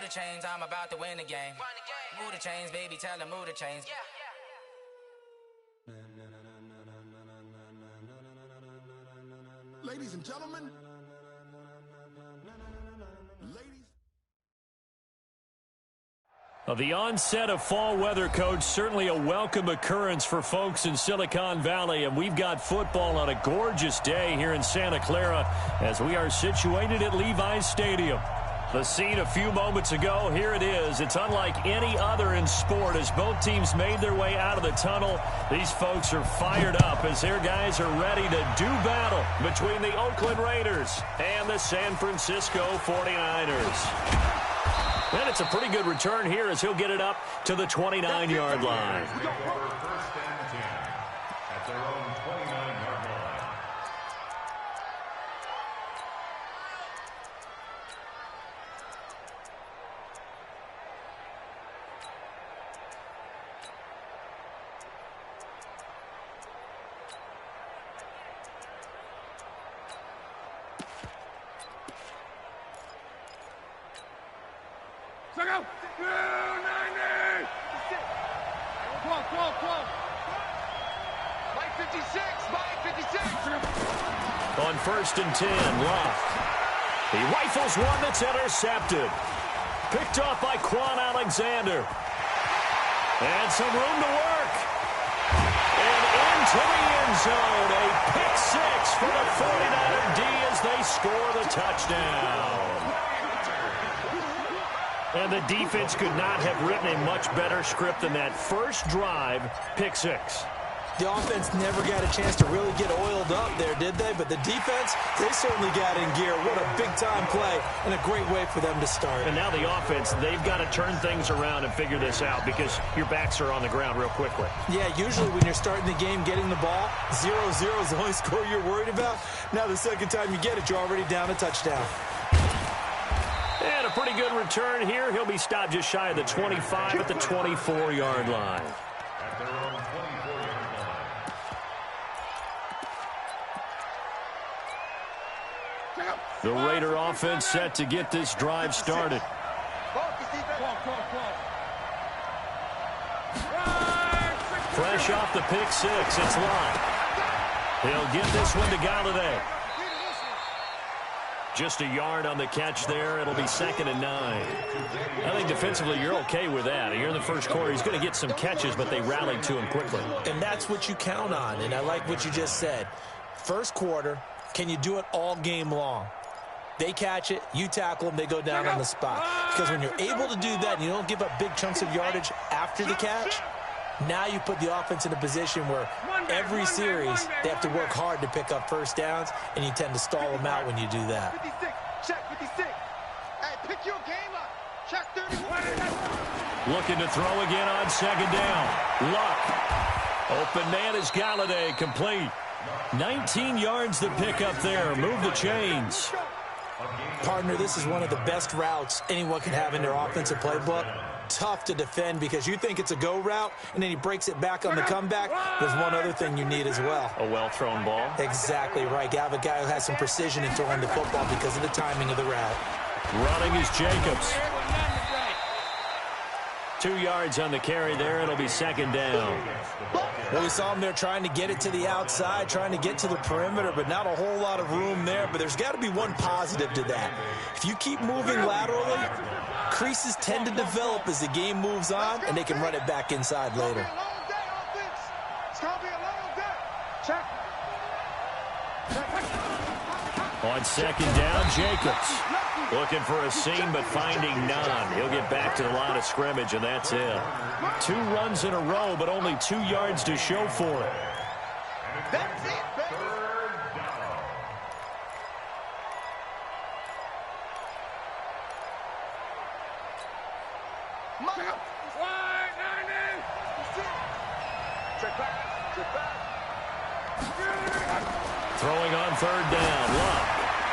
the chains, I'm about to win the game. Move the chains, baby, tell them move the chains. Ladies and gentlemen, The onset of fall weather, Coach, certainly a welcome occurrence for folks in Silicon Valley, and we've got football on a gorgeous day here in Santa Clara as we are situated at Levi's Stadium. The scene a few moments ago, here it is. It's unlike any other in sport as both teams made their way out of the tunnel. These folks are fired up as their guys are ready to do battle between the Oakland Raiders and the San Francisco 49ers. And it's a pretty good return here as he'll get it up to the 29-yard line. First and 10 at their own 29-yard line. Check out! 290! 12. Mike 56! On first and 10, Locke. He rifles one that's intercepted. Picked off by Quan Alexander. And some room to work. And into the end zone. A pick six for the 49er D as they score the touchdown. And the defense could not have written a much better script than that first drive, pick six. The offense never got a chance to really get oiled up there, did they? But the defense, they certainly got in gear. What a big-time play and a great way for them to start. And now the offense, they've got to turn things around and figure this out because your backs are on the ground real quickly. Yeah, usually when you're starting the game, getting the ball, 0-0 is the only score you're worried about. Now the second time you get it, you're already down a touchdown. And a pretty good return here. He'll be stopped just shy of the 25 at the 24-yard line. At their own 24-yard line. The Raider offense set to get this drive started. Fresh off the pick six, it's Locke. He'll get this one to Galladay. Just a yard on the catch there. It'll be 2nd and 9. I think defensively you're okay with that. Here in the first quarter, he's going to get some catches, but they rallied to him quickly. And that's what you count on, and I like what you just said. First quarter, can you do it all game long? They catch it, you tackle them, they go down on the spot. Because when you're able to do that and you don't give up big chunks of yardage after the catch, now you put the offense in a position where every series they have to work hard to pick up first downs, and you tend to stall them out when you do that. 56, check 56. Hey, pick your game up. Check 31. Looking to throw again on 2nd down. Luck. Open man is Galladay, complete. 19 yards to pick up there. Move the chains. Partner, this is one of the best routes anyone can have in their offensive playbook. Tough to defend because you think it's a go route, and then he breaks it back on the comeback. There's one other thing you need as well. A well-thrown ball. Exactly right. You have a guy who has some precision in throwing the football because of the timing of the route. Running is Jacobs. 2 yards on the carry there. It'll be 2nd down. Well, we saw him there trying to get it to the outside, trying to get to the perimeter, but not a whole lot of room there. But there's got to be one positive to that. If you keep moving laterally, creases tend to develop as the game moves on, and they can run it back inside later. It's going to be a long day. Check. On 2nd down, Jacobs. Looking for a seam, but finding none. He'll get back to the line of scrimmage, and that's it. 2 runs in a row, but only 2 yards to show for it. That's it, baby. Throwing on 3rd down. Luck.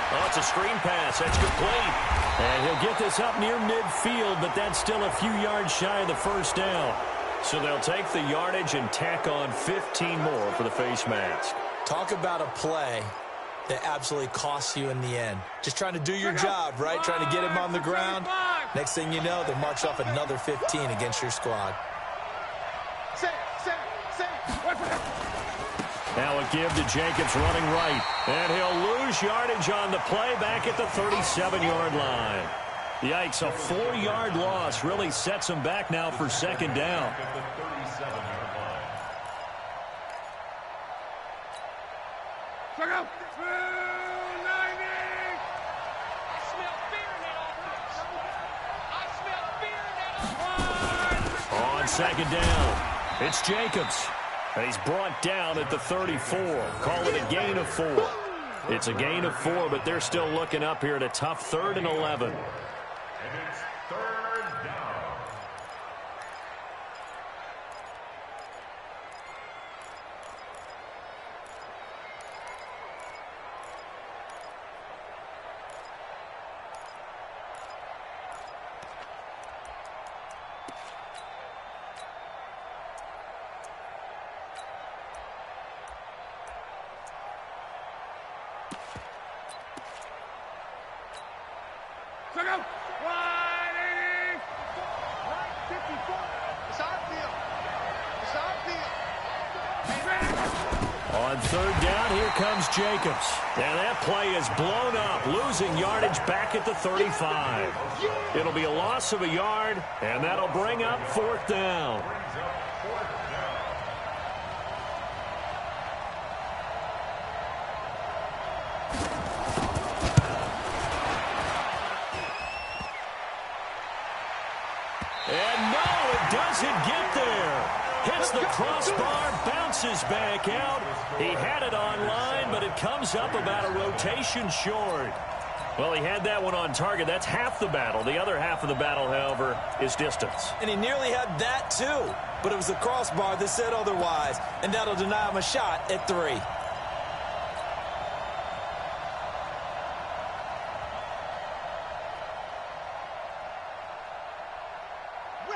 Oh, it's a screen pass. That's complete. And he'll get this up near midfield, but that's still a few yards shy of the first down. So they'll take the yardage and tack on 15 more for the face mask. Talk about a play that absolutely costs you in the end. Just trying to do your job, right? Trying to get him on the ground. Next thing you know, they march off another 15 against your squad. Now a give to Jacobs running right. And he'll lose yardage on the play back at the 37-yard line. Yikes, a 4-yard loss really sets him back now for second down. On second down, it's Jacobs. And he's brought down at the 34. Call it a gain of 4. It's a gain of 4, but they're still looking up here at a tough 3rd and 11. And it's 3rd down. On 3rd down, here comes Jacobs. And that play is blown up, losing yardage back at the 35. It'll be a loss of a yard, and that'll bring up 4th down. And no, it doesn't get there. Hits the crossbar, bounces back out. He had it on line, but it comes up about a rotation short. Well, he had that one on target. That's half the battle. The other half of the battle, however, is distance. And he nearly had that too. But it was the crossbar that said otherwise. And that'll deny him a shot at 3.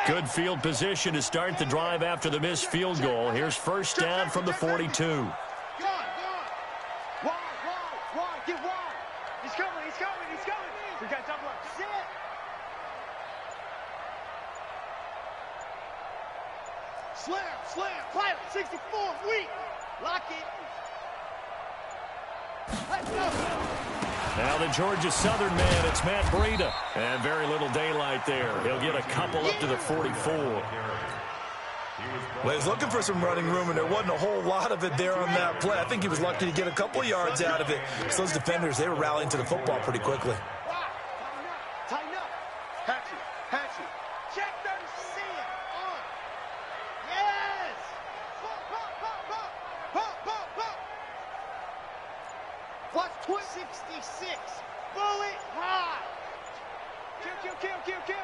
Good field position to start the drive after the missed field goal. Here's 1st down from the 42. Wide. Get wide. He's coming. We got double up. Sit. Slam. Pilot, 64, weak. Lock it. Let's go. Now the Georgia Southern man, it's Matt Breida. And very little daylight there. He'll get a couple up to the 44. Well, he was looking for some running room, and there wasn't a whole lot of it there on that play. I think he was lucky to get a couple yards out of it. Because those defenders, they were rallying to the football pretty quickly. Tighten up. Hatchet. Check them, see it. On. Yes. Pump. Watch 66. Bullet high. Kill.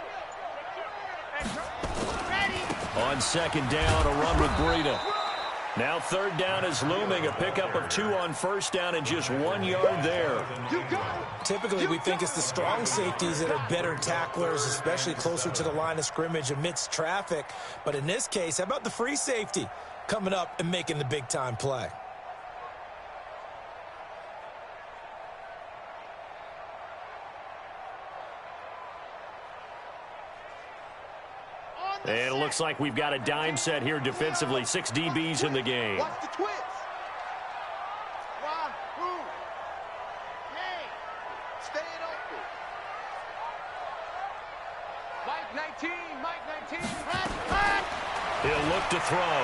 Ready. On 2nd down, a run with Breida. Now 3rd down is looming. A pickup of 2 on 1st down and just 1 yard there. Typically, we think it's the strong safeties that are better tacklers, especially closer to the line of scrimmage amidst traffic. But in this case, how about the free safety coming up and making the big-time play? And it looks like we've got a dime set here defensively. 6 DBs in the game. Watch the twins. One, two. Hey, staying open. Mike 19. Hot. He'll look to throw.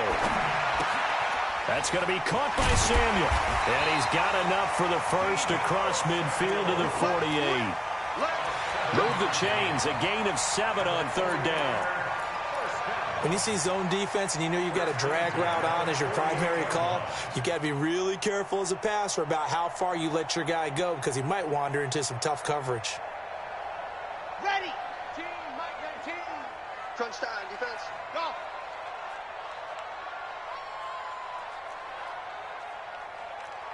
That's going to be caught by Samuel. And he's got enough for the first across midfield to the 48. Move the chains. A gain of 7 on 3rd down. When you see zone defense and you know you've got a drag route on as your primary call, you've got to be really careful as a passer about how far you let your guy go because he might wander into some tough coverage. Ready. Team, Mike 19. Crunch time, defense. Go.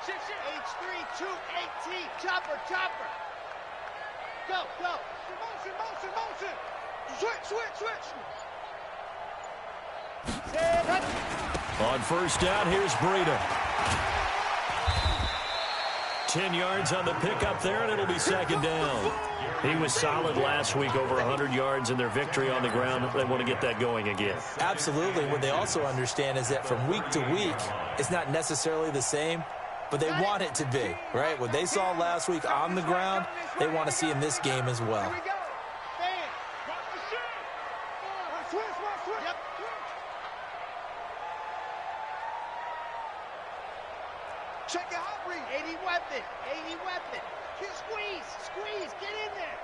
H3, 218. Chopper. Go. Motion. Switch. On 1st down, here's Breida. 10 yards on the pickup there, and it'll be 2nd down. He was solid last week, over 100 yards in their victory on the ground. They want to get that going again. Absolutely. What they also understand is that from week to week, it's not necessarily the same, but they want it to be, right? What they saw last week on the ground, they want to see in this game as well. Check your hot read. 80 weapon. 80 weapon. Squeeze. Squeeze. Get in there.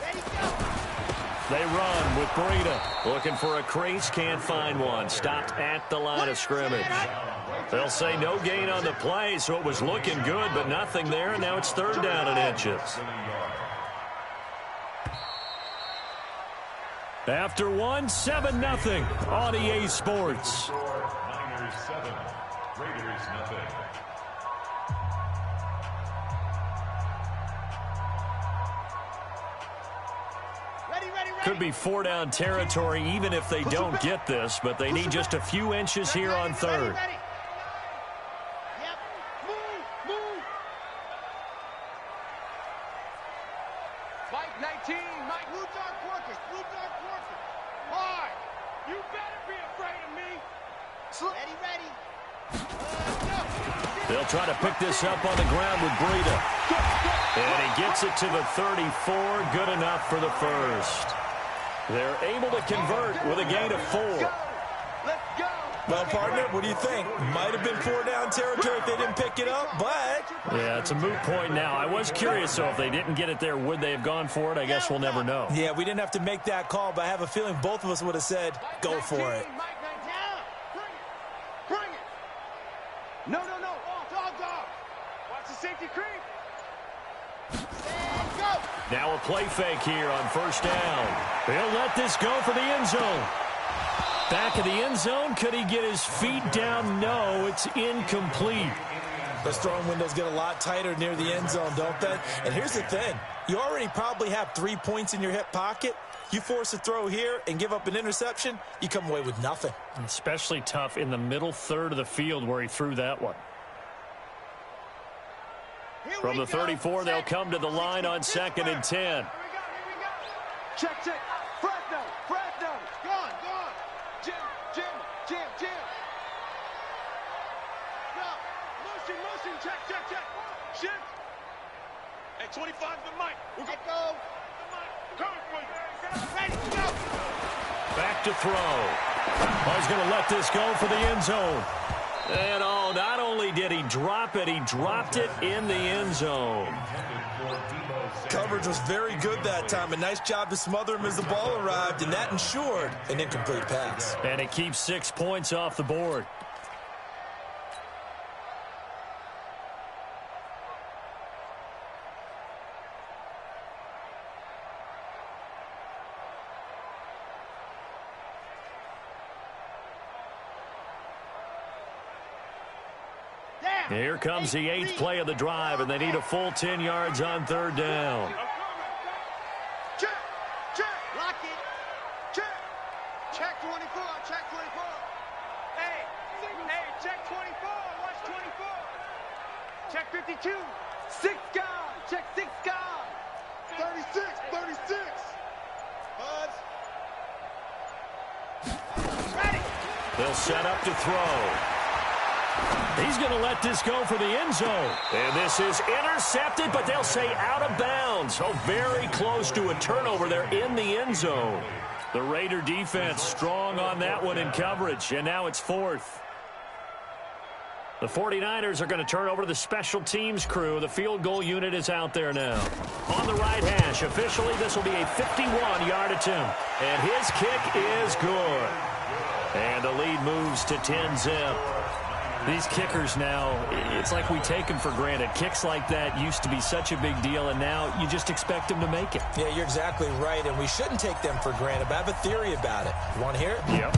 Ready, go. They run with Breida. Looking for a crease. Can't find one. Stopped at the line of scrimmage. They'll say no gain on the play, so it was looking good, but nothing there, and now it's 3rd down and inches. After 7-0 on EA Sports. Niners 7, Raiders nothing. Could be 4-down territory even if they don't get this, but they need just a few inches here on 3rd. Yep. Move. Mike 19. Mike. Blue dark workers. Hard. You better be afraid of me. Ready. They'll try to pick this up on the ground with Breida. And he gets it to the 34. Good enough for the first. They're able to convert with a gain of 4. Let's go. Well, partner, what do you think? Might have been 4-down territory if they didn't pick it up, but... Yeah, it's a moot point now. I was curious, so if they didn't get it there, would they have gone for it? I guess we'll never know. Yeah, we didn't have to make that call, but I have a feeling both of us would have said, go for it. Bring it. No. Dog. Watch the safety creep. And go. Now a play fake here on 1st down. They'll let this go for the end zone. Back of the end zone. Could he get his feet down? No, it's incomplete. Those throwing windows get a lot tighter near the end zone, don't they? And here's the thing. You already probably have 3 points in your hip pocket. You force a throw here and give up an interception, you come away with nothing. Especially tough in the middle 3rd of the field where he threw that one. From the 34, they'll come to the line on 2nd and 10. Here we go. Check. Fresno. Gone. Jim. Go. Motion. Check. Shift. At 25 to Mike. Let go. Ready to go. Back to throw. Oh, he's going to let this go for the end zone. And not only did he drop it, he dropped it in the end zone. Coverage was very good that time. A nice job to smother him as the ball arrived, and that ensured an incomplete pass. And it keeps 6 points off the board. Here comes the 8th play of the drive, and they need a full 10 yards on 3rd down. Check. Lock it. Check 24. Hey, check 24. Watch 24. Check 52. 6 gone. Check 6 gone. 36. Buzz. Ready. They'll set up to throw. He's going to let this go for the end zone. And this is intercepted, but they'll say out of bounds. Oh, very close to a turnover there in the end zone. The Raider defense strong on that one in coverage, and now it's 4th. The 49ers are going to turn over to the special teams crew. The field goal unit is out there now. On the right hash, officially this will be a 51-yard attempt. And his kick is good. And the lead moves to 10-zip. These kickers now, it's like we take them for granted. Kicks like that used to be such a big deal, and now you just expect them to make it. Yeah, you're exactly right, and we shouldn't take them for granted, but I have a theory about it. You want to hear it? Yep.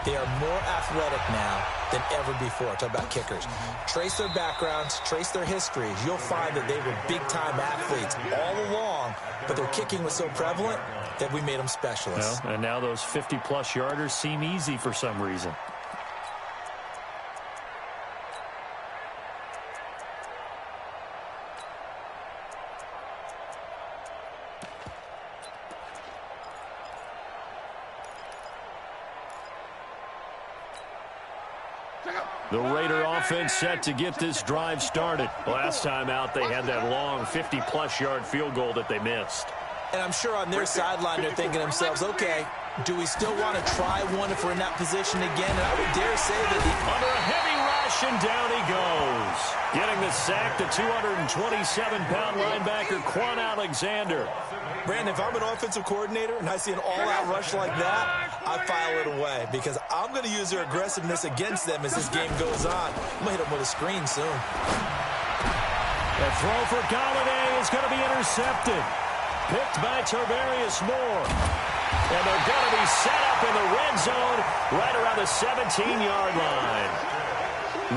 They are more athletic now than ever before. Talk about kickers. Trace their backgrounds, trace their histories. You'll find that they were big-time athletes all along, but their kicking was so prevalent that we made them specialists. Well, and now those 50-plus yarders seem easy for some reason. The Raider offense set to get this drive started. Last time out, they had that long 50-plus yard field goal that they missed. And I'm sure on their sideline they're thinking to themselves, okay, do we still want to try one if we're in that position again? And I would dare say that under a heavy rush, and down he goes. Getting the sack, the 227-pound linebacker, Quan Alexander. Brandon, if I'm an offensive coordinator and I see an all-out rush like that, I file it away because I'm going to use their aggressiveness against them as this game goes on. I'm going to hit them with a screen soon. The throw for Golladay is going to be intercepted. Picked by Tarvarius Moore. And they're going to be set up in the red zone right around the 17-yard line.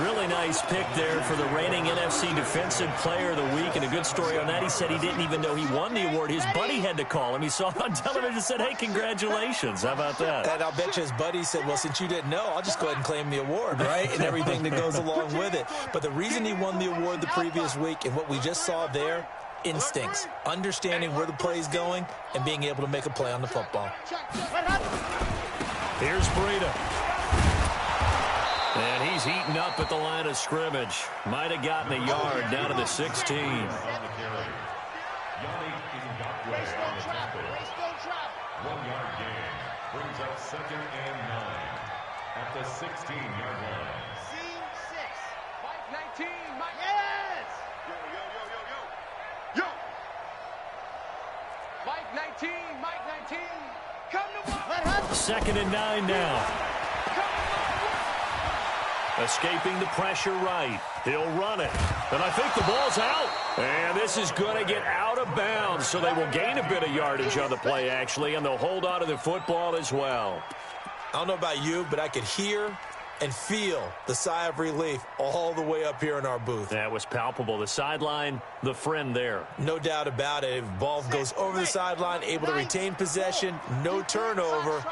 Really nice pick there for the reigning NFC Defensive Player of the Week. And a good story on that, he said he didn't even know he won the award. His buddy had to call him. He saw it on television and said, hey, congratulations. How about that? And I'll bet you his buddy said, well, since you didn't know, I'll just go ahead and claim the award, right? And everything that goes along with it. But the reason he won the award the previous week and what we just saw there, instincts, understanding where the play is going, and being able to make a play on the football. Here's Breida. And he's heating up at the line of scrimmage. Might have gotten a yard down to the 16. Yannick Ngakoue on the tackle. 1-yard gain. Brings up 2nd and 9 at the 16-yard line. Scene 6. Mike 19. Mike. Yes! Yo! Mike 19. Mike 19. Come to Mike. 2nd and 9 now. Escaping the pressure right. He'll run it. And I think the ball's out. And this is going to get out of bounds, so they will gain a bit of yardage on the play, actually, and they'll hold on to the football as well. I don't know about you, but I could hear and feel the sigh of relief all the way up here in our booth. That was palpable. The sideline, the friend there. No doubt about it. If the ball goes over the sideline, able to retain possession, no turnover.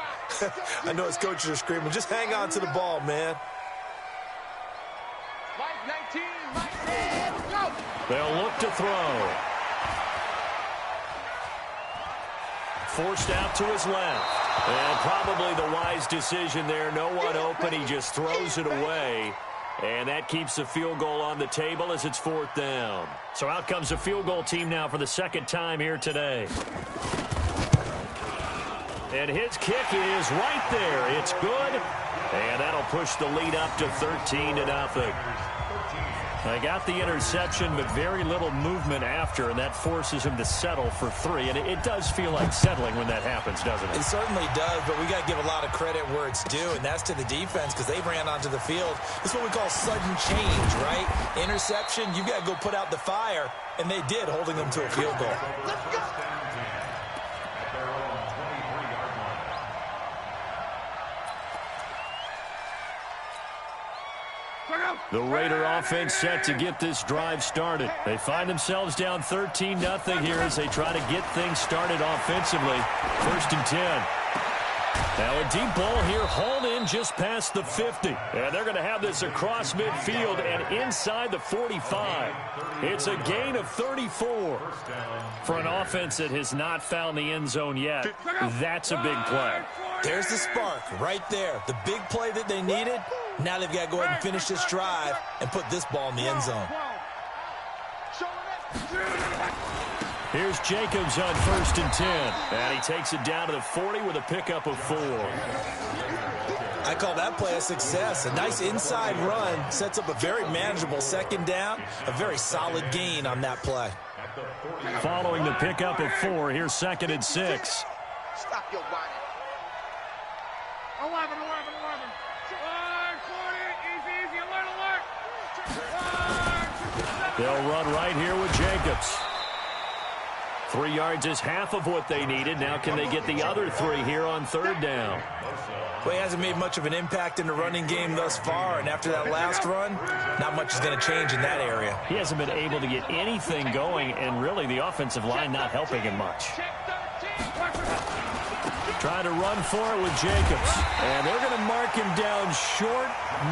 I know his coaches are screaming, just hang on to the ball, man. They'll look to throw. Forced out to his left. And probably the wise decision there. No one open. He just throws it away. And that keeps the field goal on the table as it's 4th down. So out comes the field goal team now for the 2nd time here today. And his kick is right there. It's good. And that'll push the lead up to 13-0. They got the interception, but very little movement after, and that forces him to settle for 3. And it does feel like settling when that happens, doesn't it? It certainly does, but we got to give a lot of credit where it's due, and that's to the defense because they ran onto the field. It's what we call sudden change, right? Interception, you've got to go put out the fire, and they did, holding them to a field goal. The Raider offense set to get this drive started. They find themselves down 13-0 here as they try to get things started offensively. 1st and 10. Now a deep ball here, hauled in just past the 50. And they're going to have this across midfield and inside the 45. It's a gain of 34. For an offense that has not found the end zone yet, that's a big play. There's the spark right there. The big play that they needed. Now they've got to go ahead and finish this drive and put this ball in the end zone. Here's Jacobs on 1st and 10. And he takes it down to the 40 with a pickup of 4. I call that play a success. A nice inside run sets up a very manageable 2nd down. A very solid gain on that play. Following the pickup of 4, here's 2nd and 6. Stop your whining. 11. 40. Easy. Alert. They'll run right here with Jacobs. 3 yards is half of what they needed. Now can they get the other 3 here on 3rd down? Well, he hasn't made much of an impact in the running game thus far, and after that last run, not much is going to change in that area. He hasn't been able to get anything going, and really the offensive line not helping him much. Trying to run for it with Jacobs. And they're going to mark him down short,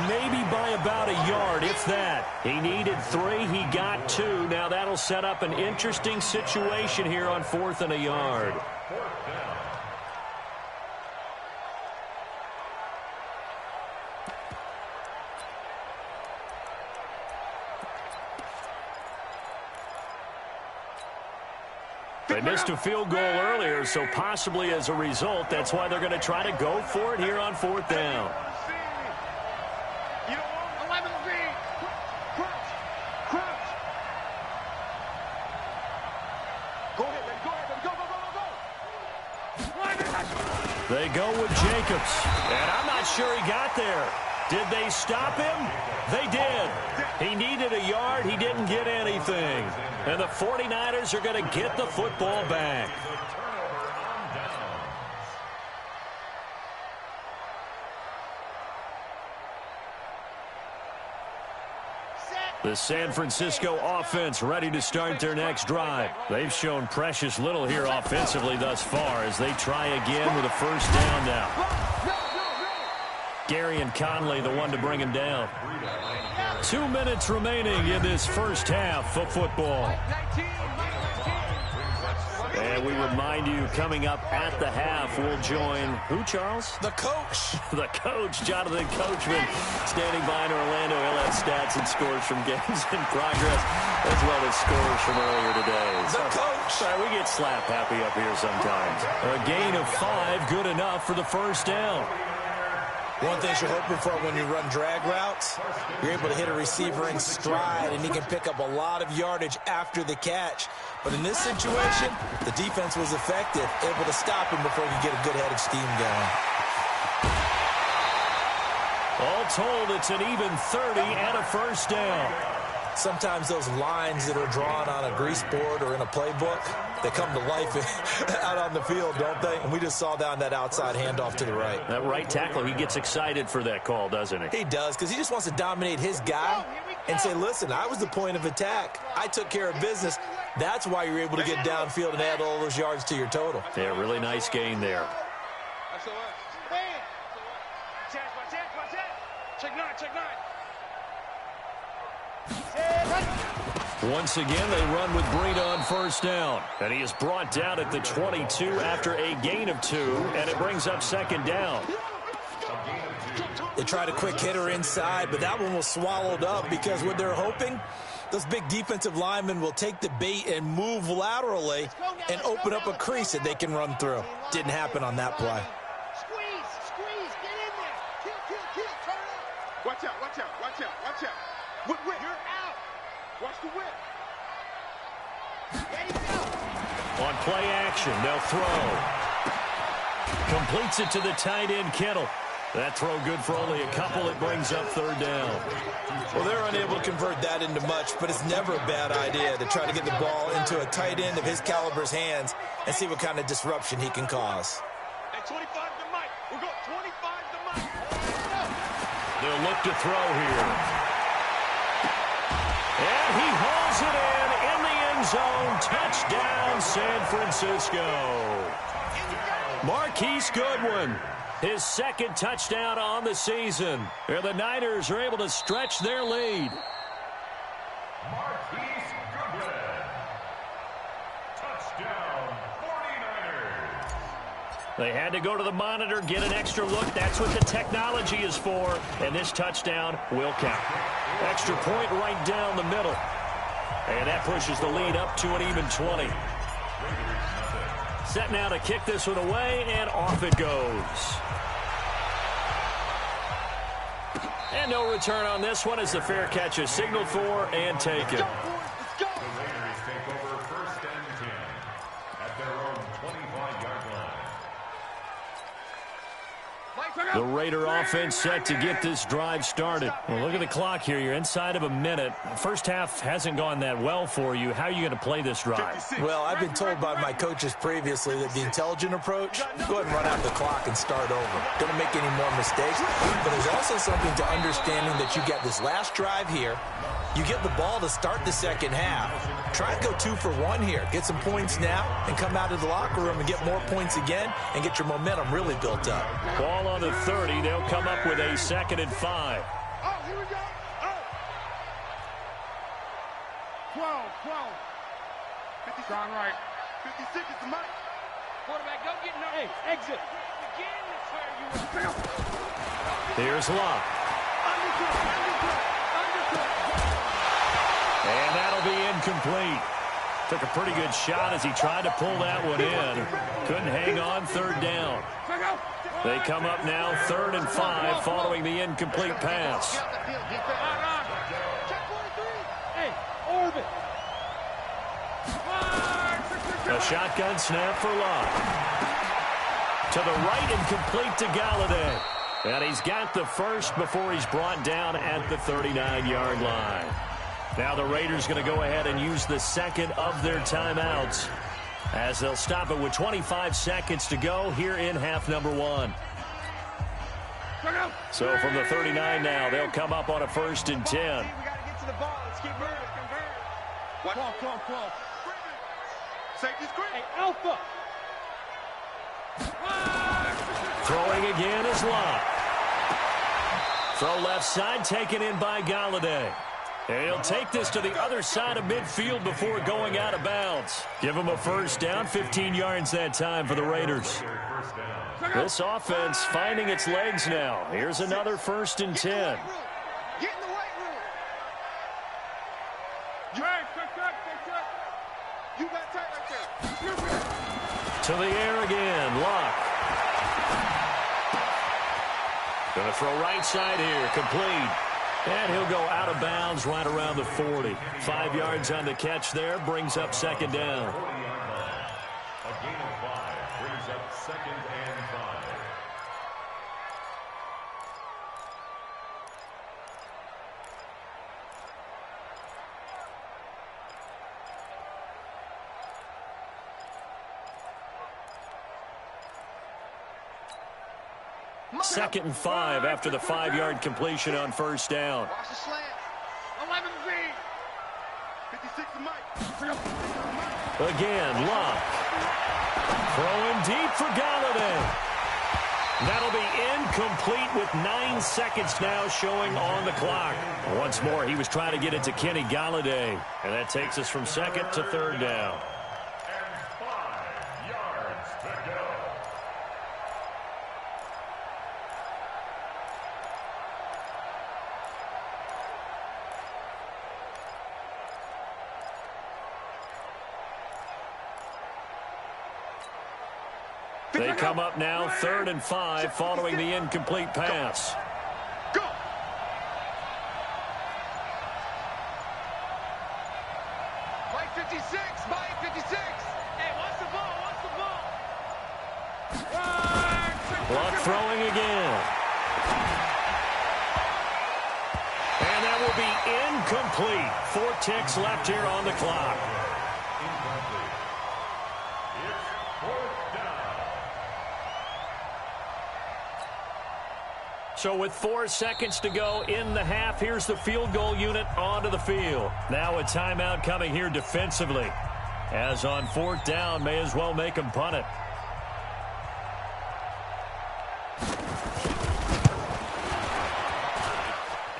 maybe by about a yard, if that. He needed 3. He got 2. Now that'll set up an interesting situation here on 4th and a yard. They missed a field goal earlier, so possibly as a result, that's why they're going to try to go for it here on 4th down. 11 feet. Crunch. Crunch. Go ahead, baby. Go ahead, baby. Go, go, go, go, go. They go with Jacobs, and I'm not sure he got there. Did they stop him? They did. He needed a yard. He didn't get anything. And the 49ers are going to get the football back. The San Francisco offense ready to start their next drive. They've shown precious little here offensively thus far as they try again with a first down now. Gary and Conley, the one to bring him down. 2 minutes remaining in this first half of football. And we remind you, coming up at the half, we'll join who, Charles? The coach. The coach, Jonathan Coachman, standing by in Orlando. He'll have stats and scores from games in progress, as well as scores from earlier today. The coach. Sorry, we get slap happy up here sometimes. A gain of 5, good enough for the first down. One thing you're hoping for when you run drag routes, you're able to hit a receiver in stride, and he can pick up a lot of yardage after the catch. But in this situation, the defense was effective, able to stop him before he could get a good head of steam going. All told, it's an even 30 and a first down. Sometimes those lines that are drawn on a grease board or in a playbook, they come to life out on the field, don't they? And we just saw down that outside handoff to the right. That right tackle, he gets excited for that call, doesn't he? He does, because he just wants to dominate his guy and say, listen, I was the point of attack. I took care of business. That's why you're able to get downfield and add all those yards to your total. Yeah, really nice gain there. Check 9. Once again, they run with Breida on first down. And he is brought down at the 22 after a gain of 2, and it brings up second down. They tried a quick hitter inside, but that one was swallowed up because what they're hoping, those big defensive linemen will take the bait and move laterally and open up a crease that they can run through. Didn't happen on that play. Squeeze, get in there. Kill, turn up. Watch out. Whip. You're out. Watch the whip. There you go. On play action, they'll throw. Completes it to the tight end, Kittle. That throw good for only a couple. It brings up third down. Well, they're unable to convert that into much, but it's never a bad idea to try to get the ball into a tight end of his caliber's hands and see what kind of disruption he can cause. Hey, 25 to Mike. We're going 25 to Mike. They'll look to throw here. And he hauls it in the end zone. Touchdown, San Francisco. Marquise Goodwin, his second touchdown on the season. And the Niners are able to stretch their lead. Marquise Goodwin. Touchdown, 49ers. They had to go to the monitor, get an extra look. That's what the technology is for. And this touchdown will count. Extra point right down the middle. And that pushes the lead up to an even 20. Set now to kick this one away, and off it goes. And no return on this one as the fair catch is signaled for and taken. The Raiders take over first and 10 at their own 25-yard line. The Raider offense set to get this drive started. Well, look at the clock here. You're inside of a minute. First half hasn't gone that well for you. How are you going to play this drive? Well, I've been told by my coaches previously that the intelligent approach, go ahead and run out the clock and start over. Don't make any more mistakes. But there's also something to understanding that you get this last drive here. You get the ball to start the second half. Try and go 2 for 1 here. Get some points now and come out of the locker room and get more points again and get your momentum really built up. Ball on the 30. They'll come up with a 2nd and 5. Oh, here we go. Oh. 12. 50 strong right. 56 is the mic. Quarterback, don't get no. Hey, exit. Again, that's where you were. Here's Locke. And that'll be incomplete. Took a pretty good shot as he tried to pull that one in. Couldn't hang on, third down. They come up now 3rd and 5 following the incomplete pass. A shotgun snap for Locke. To the right and complete to Galladay. And he's got the first before he's brought down at the 39-yard line. Now the Raiders going to go ahead and use the second of their timeouts as they'll stop it with 25 seconds to go here in half number 1. So from the 39 now, they'll come up on a 1st and 10. We got to get to the ball. Let's keep moving. Come on. Safety screen. Hey, Alpha. Throwing again is Locke. Throw left side, taken in by Galladay. And he'll take this to the other side of midfield before going out of bounds. Give him a 1st down, 15 yards that time for the Raiders. This offense finding its legs now. Here's another 1st and 10. Get in the weight room. You got tight right there. To the air again, Locke. Going to throw right side here, complete. And he'll go out of bounds right around the 40. 5 yards on the catch there, brings up 2nd down. A gain of 5 brings up 2nd and 5. Second and 5 after the 5-yard completion on 1st down. Watch the slant. 11Z. 56 to Mike. Again, Locke. Throwing deep for Galladay. That'll be incomplete with 9 seconds now showing on the clock. Once more, he was trying to get it to Kenny Galladay. And that takes us from 2nd to 3rd down. And 5 yards to go. They come up now 3rd and 5 following the incomplete pass. Go. Mike 56. Mike 56. Hey, what's the ball? Locke throwing again. And that will be incomplete. 4 ticks left here on the clock. Incomplete. It's 4th down. So with 4 seconds to go in the half, here's the field goal unit onto the field. Now a timeout coming here defensively. As on 4th down, may as well make them punt it.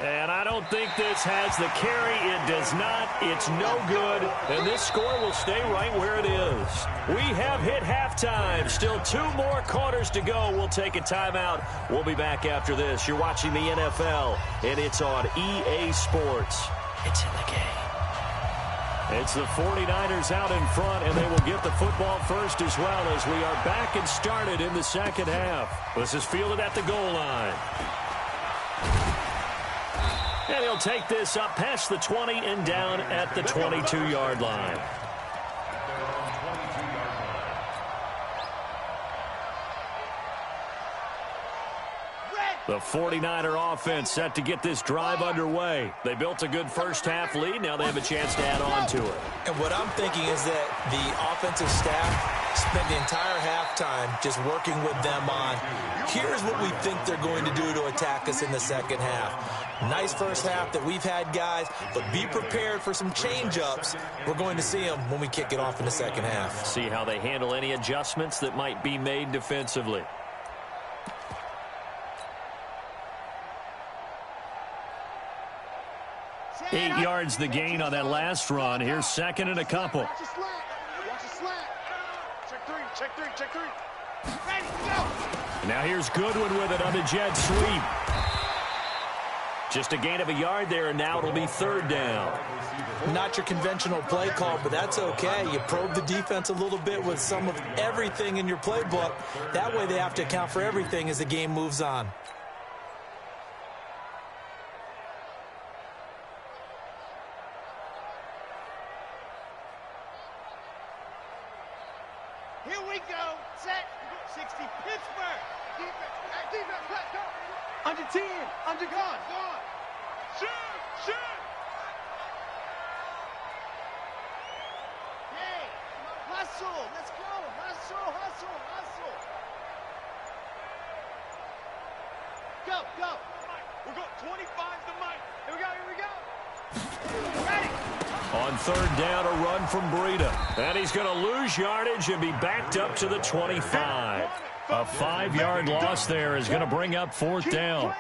And I don't think this has the carry. It does not. It's no good. And this score will stay right where it is. We have hit halftime. Still 2 more quarters to go. We'll take a timeout. We'll be back after this. You're watching the NFL, and it's on EA Sports. It's in the game. It's the 49ers out in front, and they will get the football first as well as we are back and started in the second half. This is fielded at the goal line. And he'll take this up past the 20 and down at the 22-yard line. The 49er offense set to get this drive underway. They built a good first-half lead. Now they have a chance to add on to it. And what I'm thinking is that the offensive staff spent the entire halftime just working with them on, here's what we think they're going to do to attack us in the second half. Nice first half that we've had, guys, but be prepared for some change-ups. We're going to see them when we kick it off in the second half. See how they handle any adjustments that might be made defensively. Eight yards the gain on that last run. Here's 2nd and a couple. Watch the slant. Watch the slant. Check three. Ready, go. Now here's Goodwin with it on the jet sweep. Just a gain of a yard there, and now it'll be 3rd down. Not your conventional play call, but that's okay. You probe the defense a little bit with some of everything in your playbook. That way they have to account for everything as the game moves on. Here we go. Set. 60. Pittsburgh. Defense. Defense. Let's go. Under 10. Under gone. Gone. Shoot. Shoot. Hey. Hustle. Let's go. Hustle. Hustle. Hustle. Go. Go. We're going 25 to Mike. Here we go. Here we go. Ready. On third down, a run from Breida. And he's going to lose yardage and be backed up to the 25. A 5-yard loss there is going to bring up fourth down.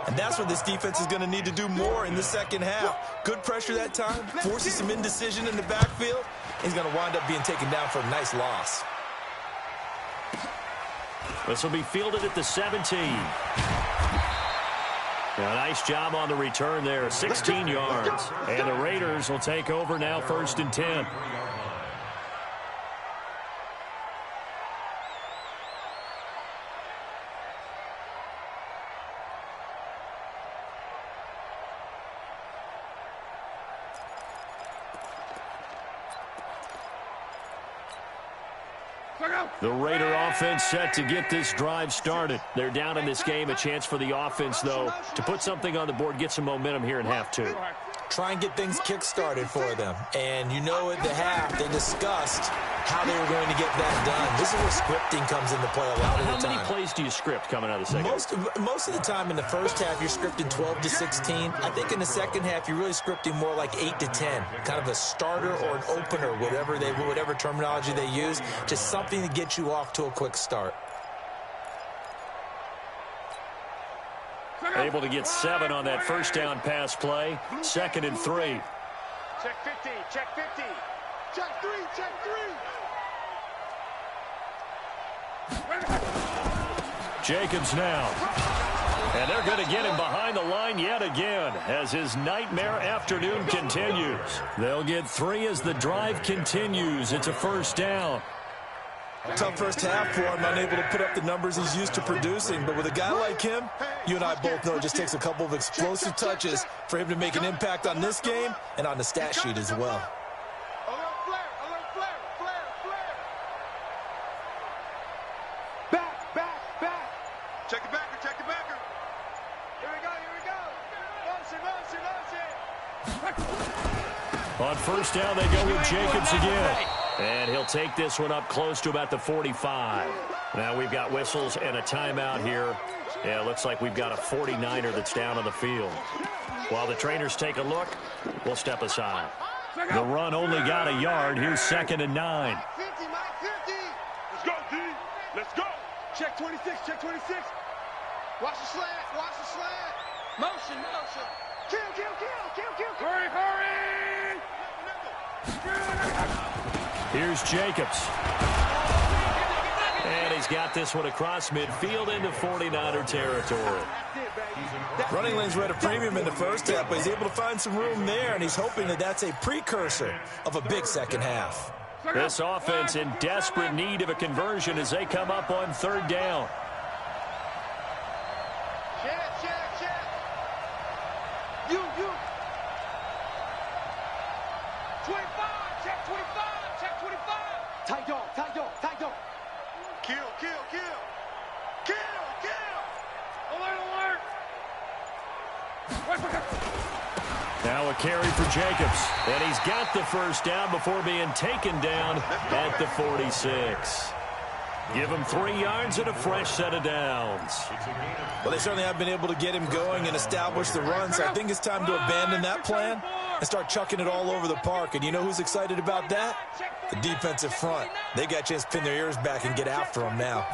And that's what this defense is going to need to do more in the second half. Good pressure that time, forces some indecision in the backfield. He's going to wind up being taken down for a nice loss. This will be fielded at the 17. A nice job on the return there, 16 yards. And the Raiders will take over now, 1st and 10. The Raider offense set to get this drive started. They're down in this game. A chance for the offense, though, to put something on the board, get some momentum here in half two. Try and get things kick-started for them. And you know at the half, they discussed how they were going to get that done. This is where scripting comes into play a lot of the time. How many plays do you script coming out of the second? Most of the time in the first half, you're scripting 12 to 16. I think in the second half, you're really scripting more like 8 to 10. Kind of a starter or an opener, whatever terminology they use. Just something to get you off to a quick start. Able to get 7 on that first down pass play. 2nd and 3. Check 50. Check 50. Check 3. Check 3. Jacobs now. And they're going to get him behind the line yet again as his nightmare afternoon continues. They'll get 3 as the drive continues. It's a first down. Tough first half for him, unable to put up the numbers he's used to producing. But with a guy like him, you and I both know it just takes a couple of explosive touches for him to make an impact on this game and on the stat sheet as well. Alert flare, alert flare, flare, flare. Back, back, back. Check the backer, check the backer. Here we go, here we go. Motion, motion, motion. On first down, they go with Jacobs again. And he'll take this one up close to about the 45. Now we've got whistles and a timeout here. Yeah, it looks like we've got a 49er that's down on the field. While the trainers take a look, we'll step aside. The run only got a yard. Here's 2nd and 9. 50, Mike, 50. Let's go, D. Let's go. Check 26, check 26. Watch the slant, watch the slant. Motion, motion. Kill, kill, kill, kill, kill. Hurry, hurry. Here's Jacobs. And he's got this one across midfield into 49er territory. Running lanes were at a premium in the first half, but he's able to find some room there, and he's hoping that that's a precursor of a big second half. This offense in desperate need of a conversion as they come up on 3rd down. Check, check, check. You. 25, check 25, check 25. Tight dog, tight dog, tight dog. Kill, kill, kill. Kill, kill. Alert, alert. Now a carry for Jacobs. And he's got the first down before being taken down at the 46. Give him 3 yards and a fresh set of downs. Well, they certainly have been able to get him going and establish the run, so I think it's time to abandon that plan and start chucking it all over the park. And you know who's excited about that? The defensive front. They got a chance to pin their ears back and get after him now.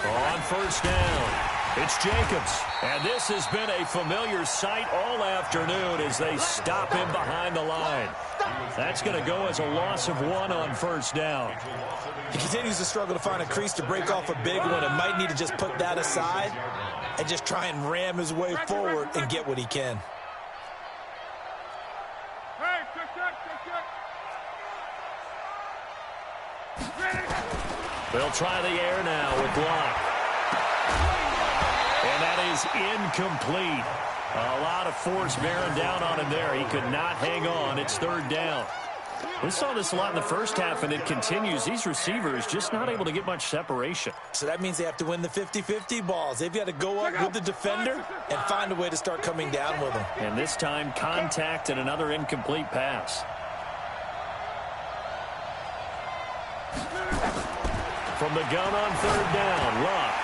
On first down, it's Jacobs. And this has been a familiar sight all afternoon as they stop him behind the line. That's going to go as a loss of 1 on first down. He continues to struggle to find a crease to break off a big one and might need to just put that aside and just try and ram his way forward and get what he can. They'll try the air now with Locke. And that is incomplete. A lot of force bearing down on him there. He could not hang on. It's third down. We saw this a lot in the first half, and it continues. These receivers just not able to get much separation. So that means they have to win the 50-50 balls. They've got to go up with the defender and find a way to start coming down with them. And this time, contact and another incomplete pass. From the gun on third down, Locke.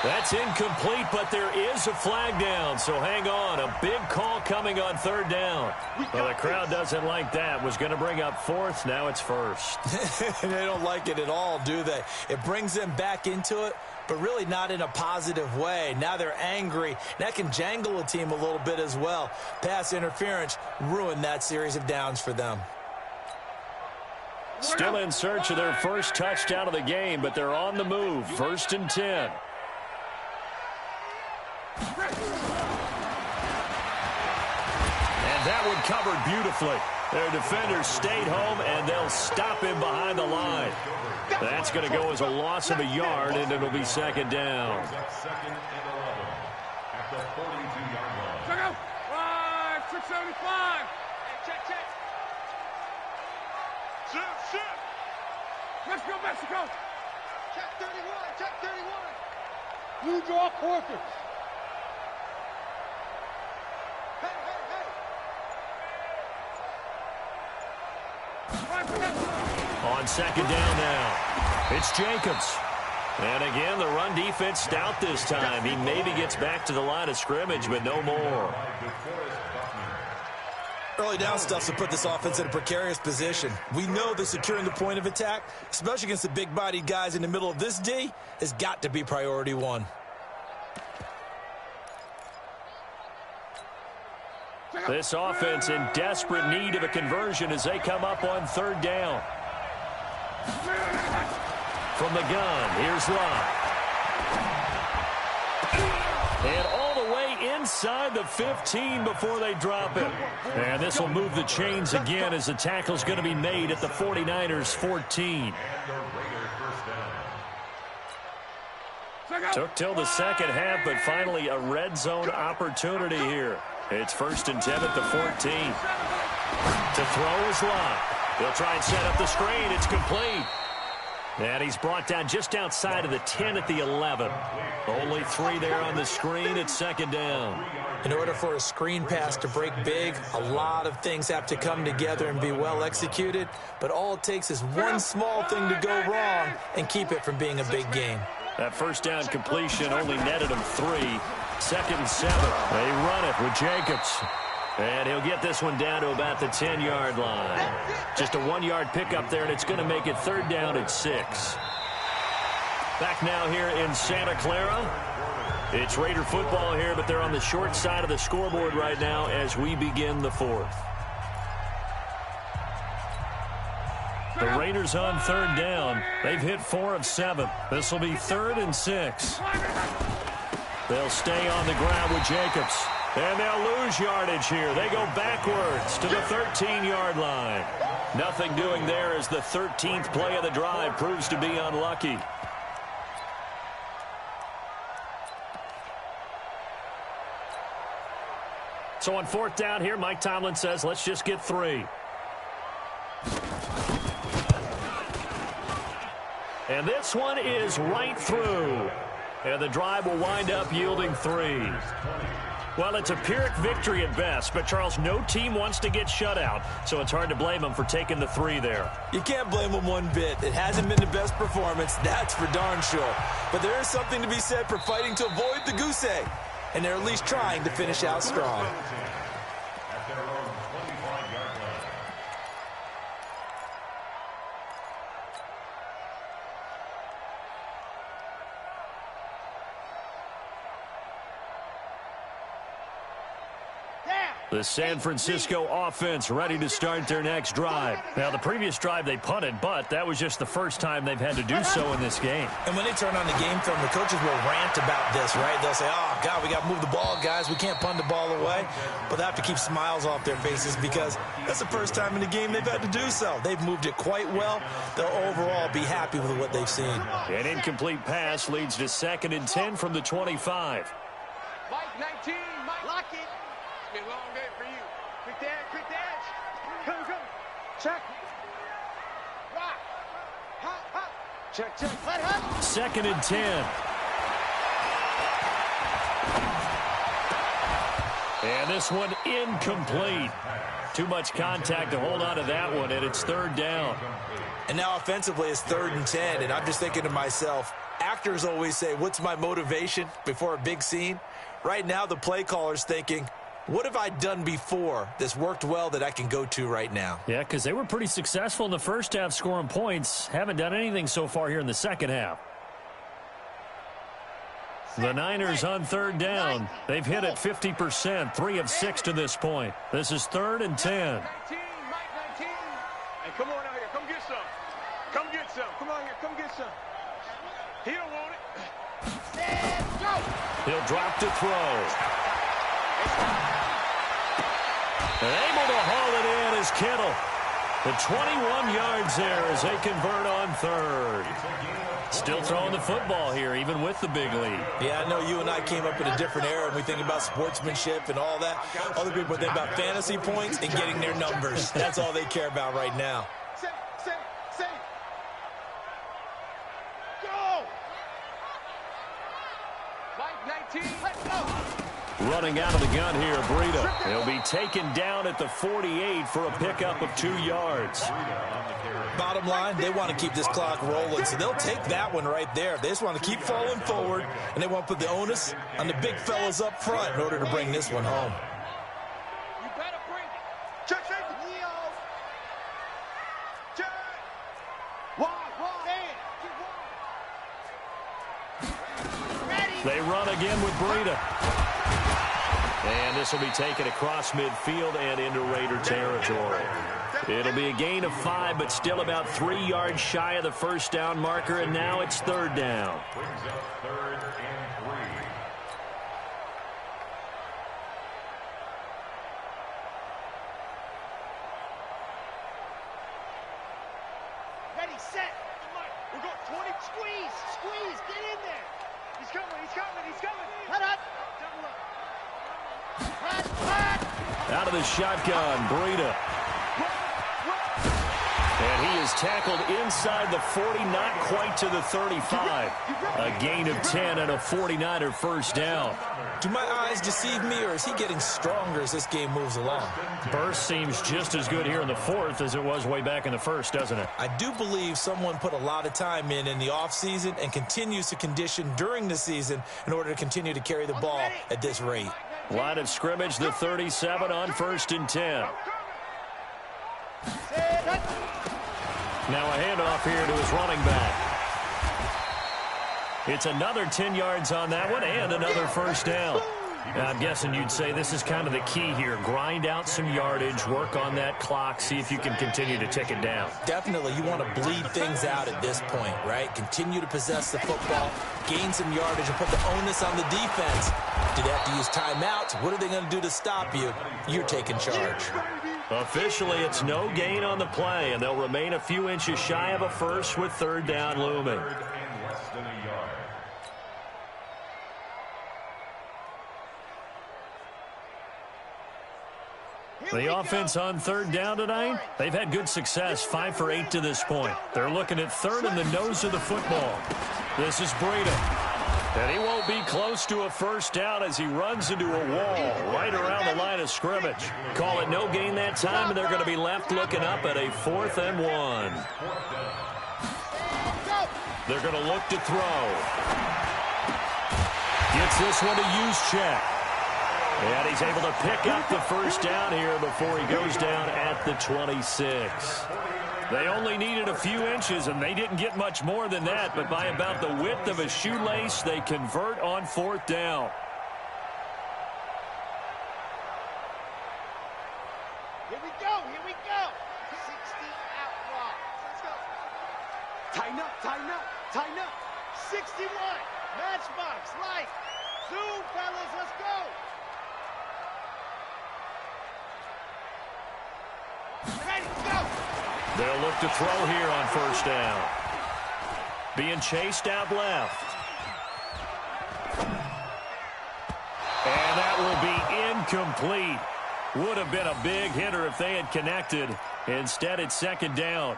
That's incomplete, but there is a flag down, so hang on. A big call coming on third down. Well, the crowd doesn't like that. Was going to bring up fourth. Now it's first. They don't like it at all, do they? It brings them back into it, but really not in a positive way. Now they're angry. That can jangle a team a little bit as well. Pass interference ruined that series of downs for them. Still in search of their first touchdown of the game, but they're on the move. First and 10. And that one covered beautifully. Their defenders stayed home, and they'll stop him behind the line. That's going to go as a loss of a yard, and it'll be second down. Second and 11 at the 42-yard line. Check out. 675. Check. Shift. Let's go, Mexico. Check 31. You draw quarters. On second down now, it's Jacobs. And again, the run defense stout this time. He maybe gets back to the line of scrimmage, but no more. Early down stuff to put this offense in a precarious position. We know that securing the point of attack, especially against the big-bodied guys in the middle of this D, has got to be priority one. This offense in desperate need of a conversion as they come up on third down. From the gun, here's Locke. And all the way inside the 15 before they drop it. And this will move the chains again as the tackle's going to be made at the 49ers 14. Took till the second half, but finally a red zone opportunity here. It's first and 10 at the 14. To throw is Locke. They'll try and set up the screen. It's complete. And he's brought down just outside of the 10 at the 11. Only 3 there on the screen. It's second down. In order for a screen pass to break big, a lot of things have to come together and be well executed. But all it takes is one small thing to go wrong and keep it from being a big game. That first down completion only netted him 3. Second and 7. They run it with Jacobs. And he'll get this one down to about the 10-yard line. Just a 1-yard pickup there, and it's going to make it third down at 6. Back now here in Santa Clara. It's Raider football here, but they're on the short side of the scoreboard right now as we begin the fourth. The Raiders on third down. They've hit 4 of 7. This will be third and 6. They'll stay on the ground with Jacobs. And they'll lose yardage here. They go backwards to the 13-yard line. Nothing doing there as the 13th play of the drive proves to be unlucky. So on fourth down here, Mike Tomlin says, let's just get 3. And this one is right through. And the drive will wind up yielding 3. Well, it's a Pyrrhic victory at best, but, Charles, no team wants to get shut out, so it's hard to blame them for taking the 3 there. You can't blame them one bit. It hasn't been the best performance, that's for darn sure. But there is something to be said for fighting to avoid the goose egg, and they're at least trying to finish out strong. At their own 25-yard line. The San Francisco offense ready to start their next drive. Now, the previous drive they punted, but that was just the first time they've had to do so in this game. And when they turn on the game film, the coaches will rant about this, right? They'll say, oh, God, we got to move the ball, guys. We can't punt the ball away. But they have to keep smiles off their faces because that's the first time in the game they've had to do so. They've moved it quite well. They'll overall be happy with what they've seen. An incomplete pass leads to 2nd and 10 from the 25. Mike 19, Mike. Lock it. It's been a long day for you. Quick dash. Come. Check. Rock. Hop. Check. Let hop. 2nd and 10. And this one incomplete. Too much contact to hold on to that one, and it's 3rd down. And now offensively it's 3rd and 10, and I'm just thinking to myself, actors always say, what's my motivation before a big scene? Right now the play caller's thinking, what have I done before that's worked well that I can go to right now? Yeah, because they were pretty successful in the first half scoring points. Haven't done anything so far here in the second half. The Niners on 3rd down. They've hit it 50%, 3 of 6 to this point. This is 3rd and 10. 19, Mike 19. Hey, come on out here. Come get some. Come on here. Come get some. He don't want it. He'll drop to throw. And able to haul it in is Kittle. The 21 yards there as they convert on 3rd. Still throwing the football here, even with the big lead. Yeah, I know you and I came up in a different era, and we think about sportsmanship and all that. Other people think about fantasy points and getting their numbers. That's all they care about right now. Say. Go. Mike 19. Let's go. Running out of the gun here, Breida. He'll be taken down at the 48 for a pickup of 2 yards. Bottom line, they want to keep this clock rolling, so they'll take that one right there. They just want to keep falling forward, and they want to put the onus on the big fellas up front in order to bring this one home. You better bring it. Check. They run again with Breida. And this will be taken across midfield and into Raider territory. It'll be a gain of 5, but still about 3 yards shy of the first down marker, and now it's 3rd down. Brings up 3rd and 3. Ready, set. We're going 20. Squeeze. Get in there. He's coming. Head up. Out of the shotgun, Breida. And he is tackled inside the 40, not quite to the 35. A gain of 10 and a 49er first down. Do my eyes deceive me, or is he getting stronger as this game moves along? Burst seems just as good here in the 4th as it was way back in the 1st, doesn't it? I do believe someone put a lot of time in the offseason and continues to condition during the season in order to continue to carry the ball at this rate. Line of scrimmage, the 37 on 1st and 10. Now a handoff here to his running back. It's another 10 yards on that one and another first down. Now, I'm guessing you'd say this is kind of the key here. Grind out some yardage, work on that clock, see if you can continue to tick it down. Definitely, you want to bleed things out at this point, right? Continue to possess the football, gain some yardage, and put the onus on the defense. Do they have to use timeouts? What are they going to do to stop you? You're taking charge. Officially, it's no gain on the play, and they'll remain a few inches shy of a first with 3rd down looming. Less than a yard. The offense on 3rd down tonight, they've had good success, 5 for 8 to this point. They're looking at 3rd in the nose of the football. This is Breida. And he won't be close to a first down as he runs into a wall right around the line of scrimmage. Call it no gain that time, and they're going to be left looking up at a 4th and 1. They're going to look to throw. Gets this one to Juszczyk. And he's able to pick up the first down here before he goes down at the 26. They only needed a few inches, and they didn't get much more than that, but by about the width of a shoelace, they convert on 4th down. Tighten up, tighten up, tighten up. 61. Matchbox, light. Zoom, fellas, let's go. Ready, go. They'll look to throw here on first down. Being chased out left. And that will be incomplete. Would have been a big hitter if they had connected. Instead, it's second down.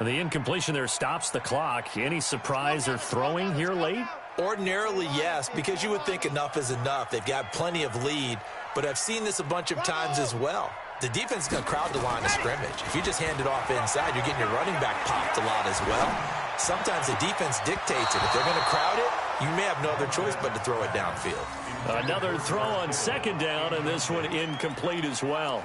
And the incompletion there stops the clock. Any surprise they're throwing here late? Ordinarily, yes, because you would think enough is enough. They've got plenty of lead, but I've seen this a bunch of times as well. The defense is going to crowd the line of scrimmage. If you just hand it off inside, you're getting your running back popped a lot as well. Sometimes the defense dictates it. If they're going to crowd it, you may have no other choice but to throw it downfield. Another throw on second down, and this one incomplete as well.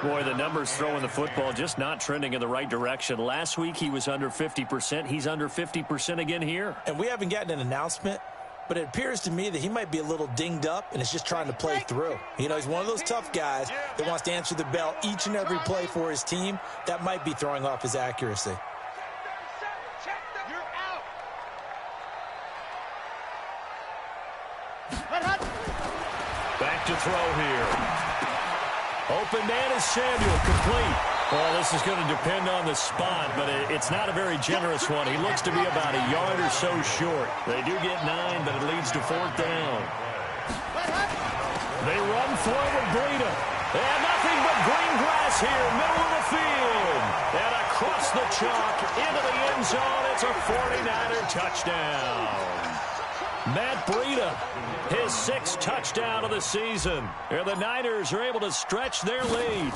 Boy, the numbers throwing the football just not trending in the right direction. Last week he was under 50%. He's under 50% again here. And we haven't gotten an announcement, but it appears to me that he might be a little dinged up and is just trying to play through. You know, he's one of those tough guys that wants to answer the bell each and every play for his team. That might be throwing off his accuracy. Back to throw here. Open man is Samuel, complete. Well, this is going to depend on the spot, but it's not a very generous one. He looks to be about a yard or so short. They do get 9, but it leads to fourth down. They run forward, Breida. They have nothing but green grass here, middle of the field. And across the chalk, into the end zone, it's a 49er touchdown. Matt Breida, his 6th touchdown of the season. And the Niners are able to stretch their lead.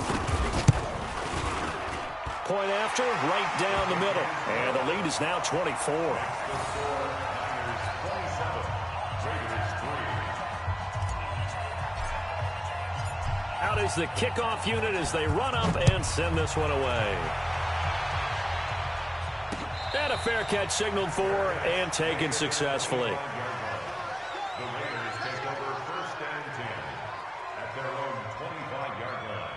Point after, right down the middle. And the lead is now 24. Out is the kickoff unit as they run up and send this one away. And a fair catch signaled for and taken successfully. The Raiders take over first and 10 at their own 25-yard line.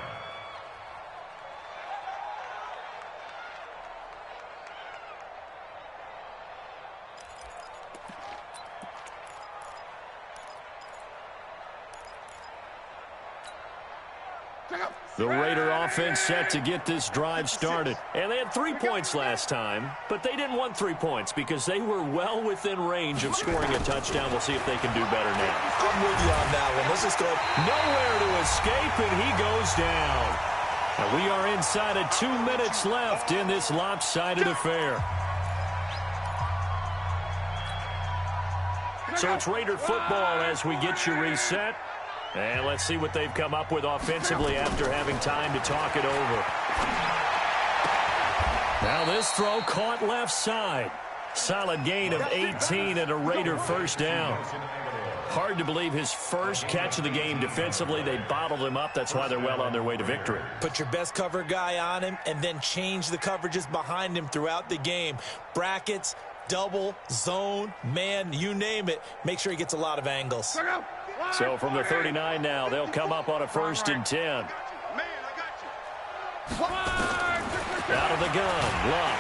The Raider offense set to get this drive started. And they had 3 points last time, but they didn't want 3 points because they were well within range of scoring a touchdown. We'll see if they can do better now. I'm with you on that one. Let's just go. Nowhere to escape, and he goes down. And we are inside of 2 minutes left in this lopsided affair. So it's Raider football as we get you reset. And let's see what they've come up with offensively after having time to talk it over. Now this throw caught left side. Solid gain of 18 and a Raider first down. Hard to believe his first catch of the game defensively. They bottled him up. That's why they're well on their way to victory. Put your best cover guy on him and then change the coverages behind him throughout the game. Brackets, double, zone, man, you name it. Make sure he gets a lot of angles. So from the 39 now, they'll come up on a 1st and 10. Out of the gun, Luck.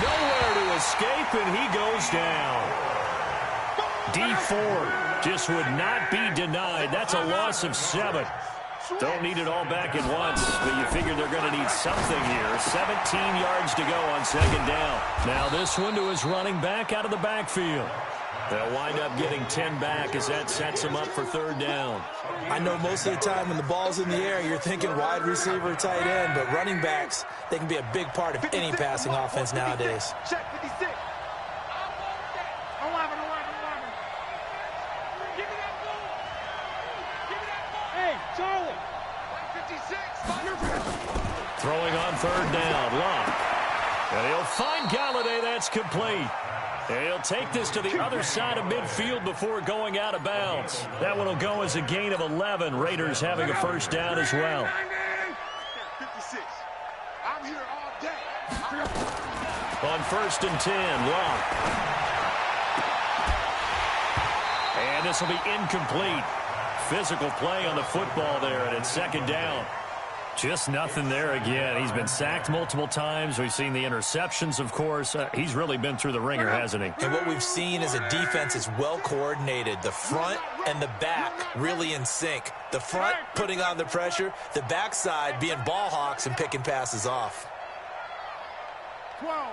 Nowhere to escape, and he goes down. Dee Ford just would not be denied. That's a loss of 7. Don't need it all back at once, but you figure they're going to need something here. 17 yards to go on second down. Now this one to his running back out of the backfield. They'll wind up getting 10 back as that sets them up for third down. I know most of the time when the ball's in the air, you're thinking wide receiver, tight end, but running backs, they can be a big part of any passing offense nowadays. Check 56. 11. Give me that ball. Give me that ball. Hey, Charlie. 56. Throwing on third down, Luck. And he'll find Galladay. That's complete. And he'll take this to the other side of midfield before going out of bounds. That one will go as a gain of 11. Raiders having a first down as well. 56. I'm here all day. On 1st and 10, Luck. And this will be incomplete. Physical play on the football there, and it's second down. Just nothing there again. He's been sacked multiple times. We've seen the interceptions, of course. He's really been through the ringer, hasn't he? And what we've seen is a defense is well coordinated. The front and the back really in sync. The front putting on the pressure, the backside being ball hawks and picking passes off. 12.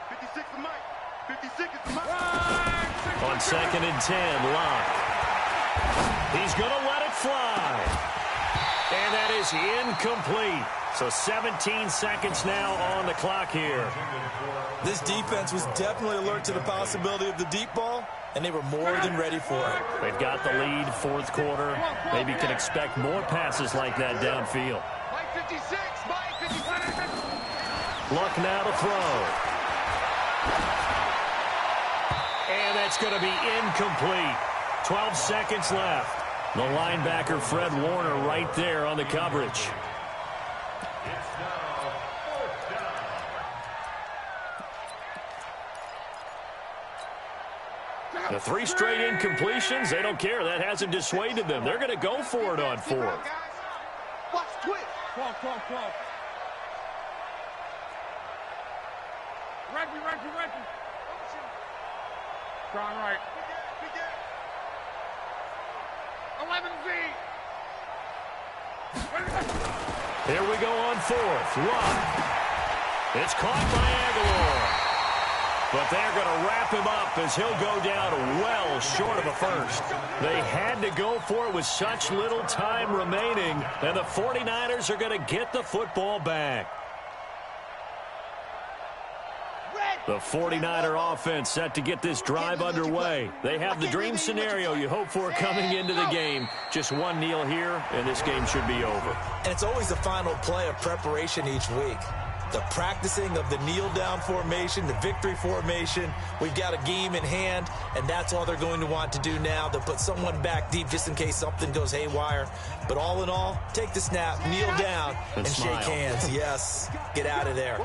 56 is Mike. 56 is Mike. On 2nd and 10, Locke. He's going to let it fly. And that is incomplete. So 17 seconds now on the clock here. This defense was definitely alert to the possibility of the deep ball, and they were more than ready for it. They've got the lead, 4th quarter. Maybe can expect more passes like that downfield. Mike 56. Mike 56. Luck now to throw. And that's going to be incomplete. 12 seconds left. The linebacker, Fred Warner, right there on the coverage. The 3 straight incompletions, they don't care. That hasn't dissuaded them. They're going to go for it on 4th. Watch twist. 12. Reggie. John Wright. 11Z. Here we go on 4th. Luck. It's caught by Aguilar. But they're going to wrap him up as he'll go down well short of a first. They had to go for it with such little time remaining, and the 49ers are going to get the football back. The 49er offense set to get this drive underway. They have the dream scenario you hope for coming into the game. Just one kneel here, and this game should be over. And it's always the final play of preparation each week. The practicing of the kneel-down formation, the victory formation. We've got a game in hand, and that's all they're going to want to do now. They'll put someone back deep just in case something goes haywire. But all in all, take the snap, kneel down, and shake hands. Yes, get out of there.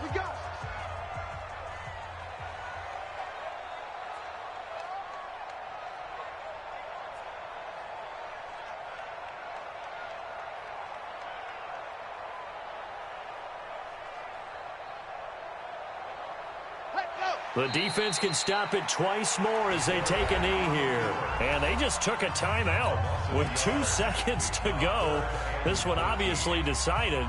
The defense can stop it twice more as they take a knee here. And they just took a timeout with 2 seconds to go. This one obviously decided.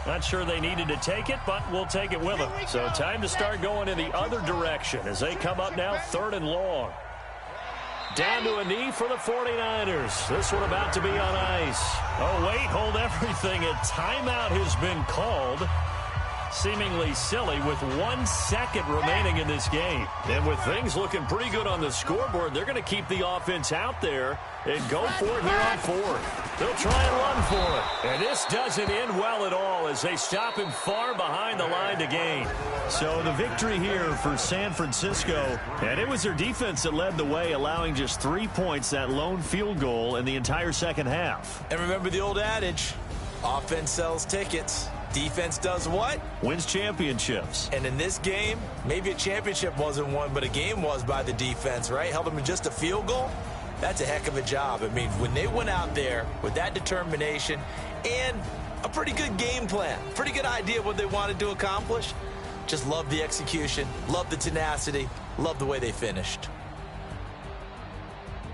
Not sure they needed to take it, but we'll take it with them. So time to start going in the other direction as they come up now 3rd and long. Down to a knee for the 49ers. This one about to be on ice. Oh, wait, hold everything. A timeout has been called. Seemingly silly with 1 second remaining in this game. And with things looking pretty good on the scoreboard, they're going to keep the offense out there and go for it here on 4th. They'll try and run for it. And this doesn't end well at all as they stop him far behind the line to gain. So the victory here for San Francisco. And it was their defense that led the way, allowing just 3 points, that lone field goal in the entire second half. And remember the old adage, offense sells tickets. Defense does what? Wins championships. And in this game, maybe a championship wasn't won, but a game was by the defense, right? Held them to just a field goal. That's a heck of a job. I mean, when they went out there with that determination and a pretty good game plan, pretty good idea what they wanted to accomplish, just love the execution, love the tenacity, love the way they finished.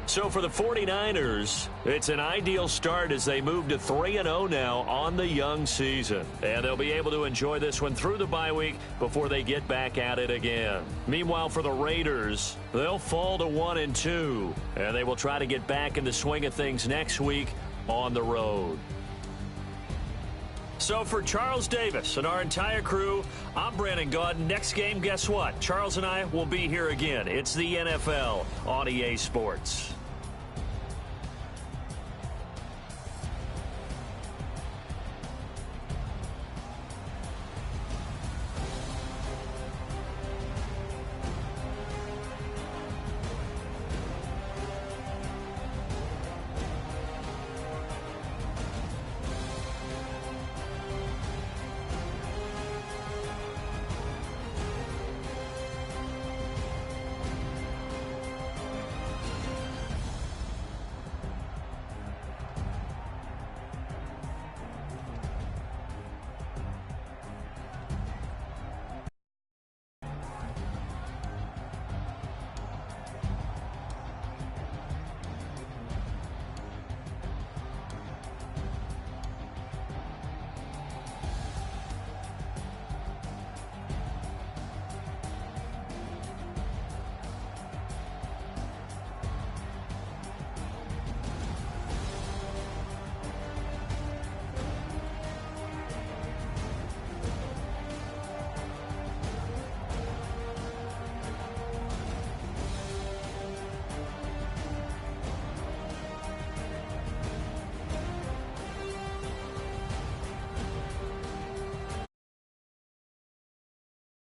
So for the 49ers, it's an ideal start as they move to 3-0 now on the young season. And they'll be able to enjoy this one through the bye week before they get back at it again. Meanwhile, for the Raiders, they'll fall to 1-2. And they will try to get back in the swing of things next week on the road. So for Charles Davis and our entire crew, I'm Brandon Gaudin. Next game, guess what? Charles and I will be here again. It's the NFL on EA Sports.